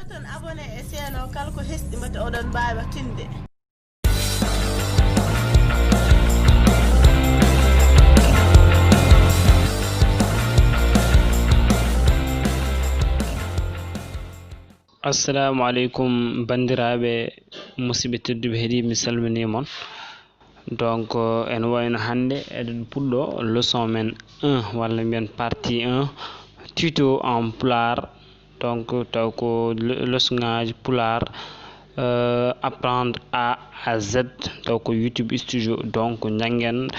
tan abonné e seeno kala ko hesɗi mate oɗon mbawa tinde. assalamu alaikum bandiraɓe musidɓe tedduɓe heeɗi mi salminimon. Donc en wayno hande eɗen puɗɗo leçon men 1 walla mbiyen partie 1 tuto en pulaar. Donc taw ko leçon ngaji pulaar apprendre A à Z taw ko YouTube studio. Donc janggen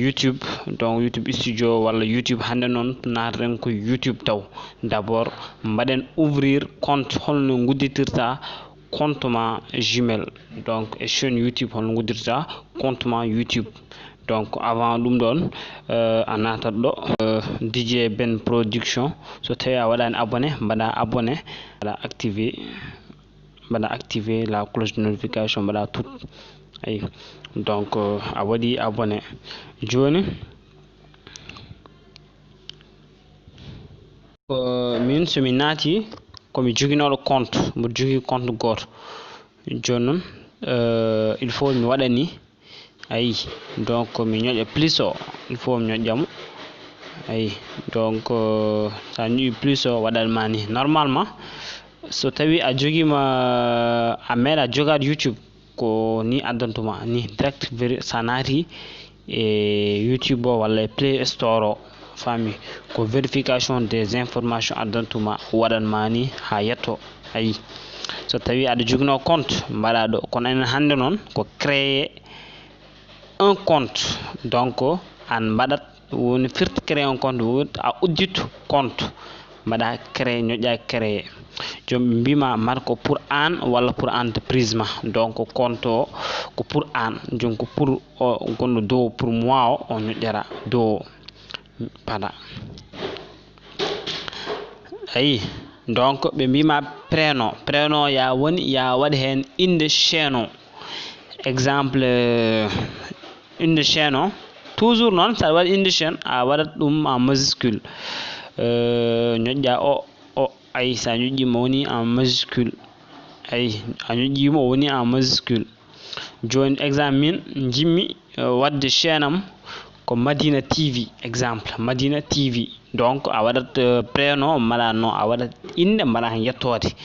YouTube, donc YouTube studio walla YouTube hande noon naten ko YouTube taw d'abord mbaɗen ouvrir compte holno gudditirta compte ma Gmail, donc e chaîne YouTube holno gudditirta compte ma YouTube. Donc avant ɗum ɗon a natat ɗo DJ Ben Production, so tawi a waɗani abonné mbaɗa abonné, mbaɗa activer la cloche de notification, mbaɗa tout ayi. Donc a waɗi abonné joni min somi naati komi joginoɗo compte, mbiɗa jogui compte goto joni noon il faut mi waɗa ni ayi. Donc mi ñoƴƴa plus o, il faut mi ñoƴƴamo ayi. Donc sa ñoƴƴi plus o waɗanma ni normalement so tawi a joguima a meeɗa jogade YouTube ko ni addantuma ni direct sa naati e YouTube o walla e Play Store o fami ko vérification des informations addantuma waɗanma ni ha yetto ayi. So tawi aɗa jogino compte mbaɗa ɗo, kono enen hande noon ko créer un compte. Donc an mbaɗat woni firti créer un compte woni a uddittu compte mbaɗa créer, ñoƴƴa créer. joni ɓe mbima mbaɗa ko pour an walla pour entreprise ma. Donc compte o ko pour an, joni ko pour o gonɗo dow pour moi o ñoƴƴata dow paɗa ayi. Donc ɓe mbima prénom ya woni ya waɗa hen inde chaîne o. Exemple inde chaîne o toujours noon saɗa waɗa inde chaîne a waɗat ɗum en majuscule, ñoƴƴa o ayi. sa ñoƴƴima woni en majuscule ayi, a ñoƴƴimo o woni en majuscule. joni exemple min jimmi wadde chaîne am ko Madina TV, exemple Madina TV. Donc a waɗat prénom mbaɗa non, a waɗat inde mbaɗa hen yettode.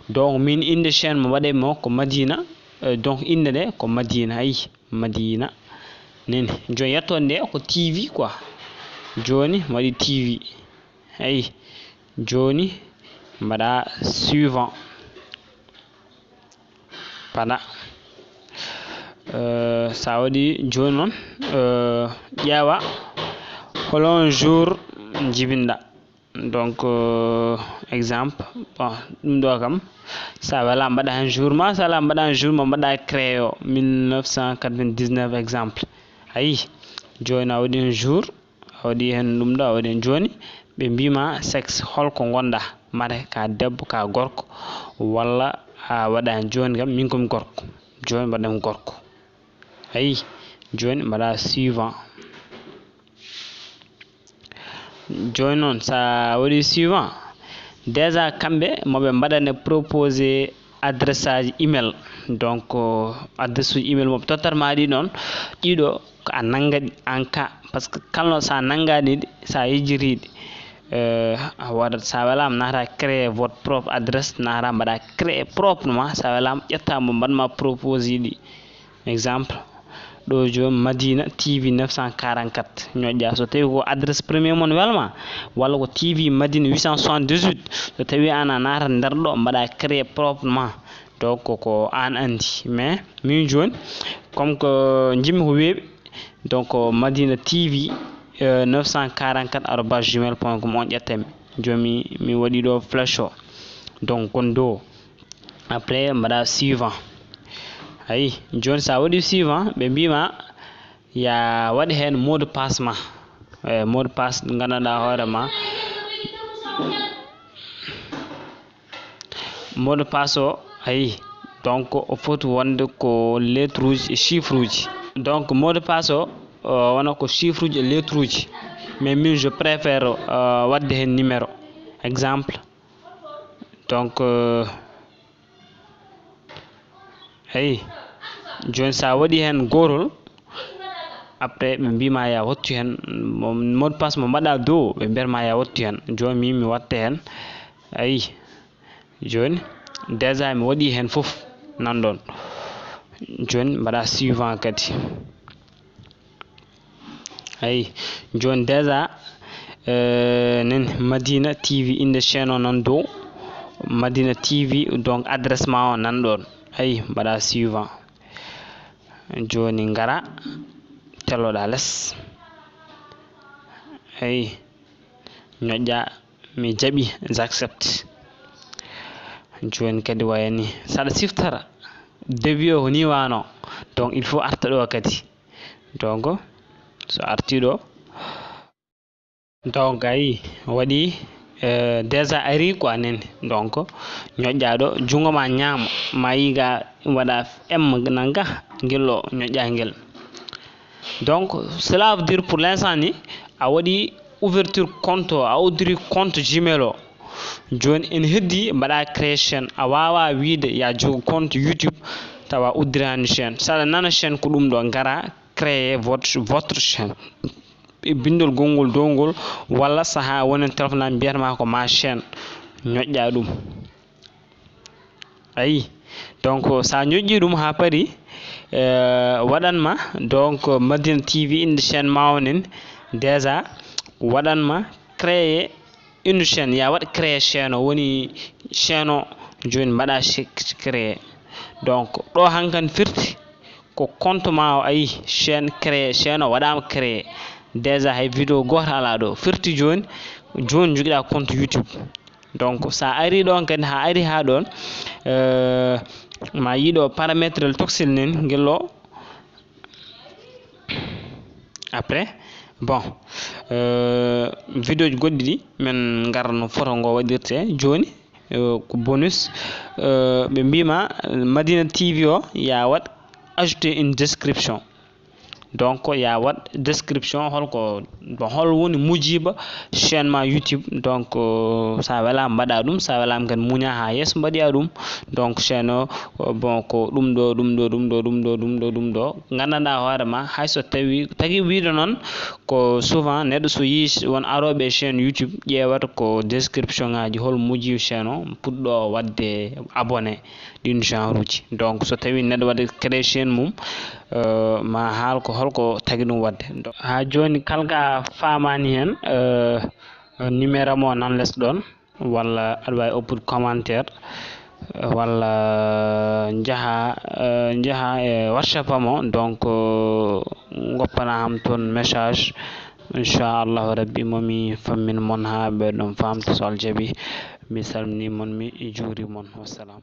Donc min inde chaîne mo waɗemo ko Madina, donc inde nde ko Madina ayi, Madina nani. joni yettode nde ko TV quoi. joni mi waɗi TV ayi. joni mbaɗa suivant paɗa sa waɗi joni noon ƴeewa holon jour jibinɗa. Donc exemple bon ɗum ɗo kam sa wala mbaɗa hen jour ma, sa wala mbaɗa hen jour mo mbaɗa créé o 1999 exemple ayi. joni a waɗi hen jour, a waɗi hen ɗum ɗo, a waɗi hen joni ɓe mbima sexe holko gonɗa, mate ka debbo ka gorko walla a waɗa hen. joni kam min komi gorko, joni mbaɗami gorko ayi. joni mbaɗa suivant. joni noon sa waɗi suivant déjà kamɓe moɓe mbaɗane proposé adresse aji email. Donc adresse uji email moɓe tottatma ɗi ɗon, ɗiɗo ko a nanggaɗi en cas par ce que kalno sa nangganiɗi sa yejjiriɗi a waɗat. sa welama nata créer votre propre adresse, nata mbaɗa créer propre ma. sa welama ƴettamo mbaɗma proposé ɗi. exemple ɗo joni Madina TV 944 ñoƴƴa. so tawi ko adresse premier mon welma walla ko TV Madina 878, so tawi an a natat nder ɗo mbaɗa créer propre ma. donc ko an andi. mais min joni comme que jimmi ko weeɓi, donc Madina TV 944 arobase gmail.com on ƴettami. joni mi waɗi ɗo flèche o, donc gon dow après mbaɗa suivant ayi. joni sa waɗi suivant ɓe mbima ya waɗi hen mot de passe ma. mot de passe ɗo gandanɗa hoorema, mot de passe o ayi. donc o foti wonde ko lettre uji e chiffre uji. donc mot de passe o wona ko chiffre uji e lettre uji, mais min je préfère wadde hen numéro. exemple donc ayi joni sa waɗi hen gotol après ɓe mbima ya wattu hen mot de passe mo mbaɗa dow ɓe mbiyatma ya wattu hen joni mi watta hen ayi joni déjà mi waɗi hen foof nanɗon joni mbaɗa suivant kadi ayi joni déjà nani Madina TV inde chaîne o nan dow Madina TV donc adresse ma o nan ɗon ayi mbaɗa suivant joni ngara telloɗa less ayi ñoƴƴa mi jaaɓi j'accepte joni kadi wayani saɗa siftara début o ko ni wano donc il faut arta ɗo kadi donc so arti ɗo donc ayi waɗi déjà ari quoi nene donc ñoƴƴa ɗo jungo ma ñaama ma yiga waɗa m nanga guelɗo ñoƴƴa guel donc cela veut dire pour l'instant ni a waɗi ouverture compte o a uddiri compte Gmail o joni ene heddi mbaɗa créé chaîne a wawa wiide ya jogo compte YouTube tawa uddirani chaîne saɗa nana chaîne ko ɗum ɗo gara créer votre chaîne e bindol gongol dowgol walla saaha wonen téléphone am mbiyatma ko ma chaîne ñoƴƴa ɗum ayi donc sa ñoƴƴi ɗum ha paari waɗanma donc Madina TV inde chaîne ma o nen déjà waɗanma créer une chaîne ya waɗ créer chaîne o woni chaîne o joni mbaɗa créer donc ɗo hankkadi firti ko compte ma o ayi chaîne créé chaîne o waɗama créé déjà hay vidéo goto ala ɗo firti joni joguiɗa compte YouTube donc sa ari ɗon kadi ha ari ha ɗon ma yiiɗo paramètre el toksil nen guelɗo après bon vidéo ji goɗɗi ɗi min gara no photo ngo waɗirte joni ko bonus ɓe mbima Madina TV o ya waɗ ajouter une description donc ya waɗ description holko bon hol woni mujiba chaîne ma YouTube donc sa welama mbaɗa ɗum sa welama kadi muña ha yeeso mbaɗiya ɗum donc chaîne o bon ko ɗum ɗo ɗum ɗo ɗum ɗo ɗum ɗo ɗum ɗo ɗum ɗo gandanɗa hoorema hayso tawi tagui wiide noon ko souvent neɗɗo so yi won aroɓe chaîne YouTube ƴewata ko description ngaji hol mujiba chaîne o puɗɗo wadde abonné ɗin genre uji donc so tawi neɗɗo waɗi créé chaîne mum ma haal ko holko tagui ɗum wadde ha joni kalka famani hen numéro mo nan less ɗon walla aɗa wawi oppude commentaire walla jaaha e WhatsApp am o donc goppana ham toon message inchallahu rabbi momi fammin moon ha ɓe ɗon famta so Allah jaaɓi mi salmini moon mi juuri moon wassalam.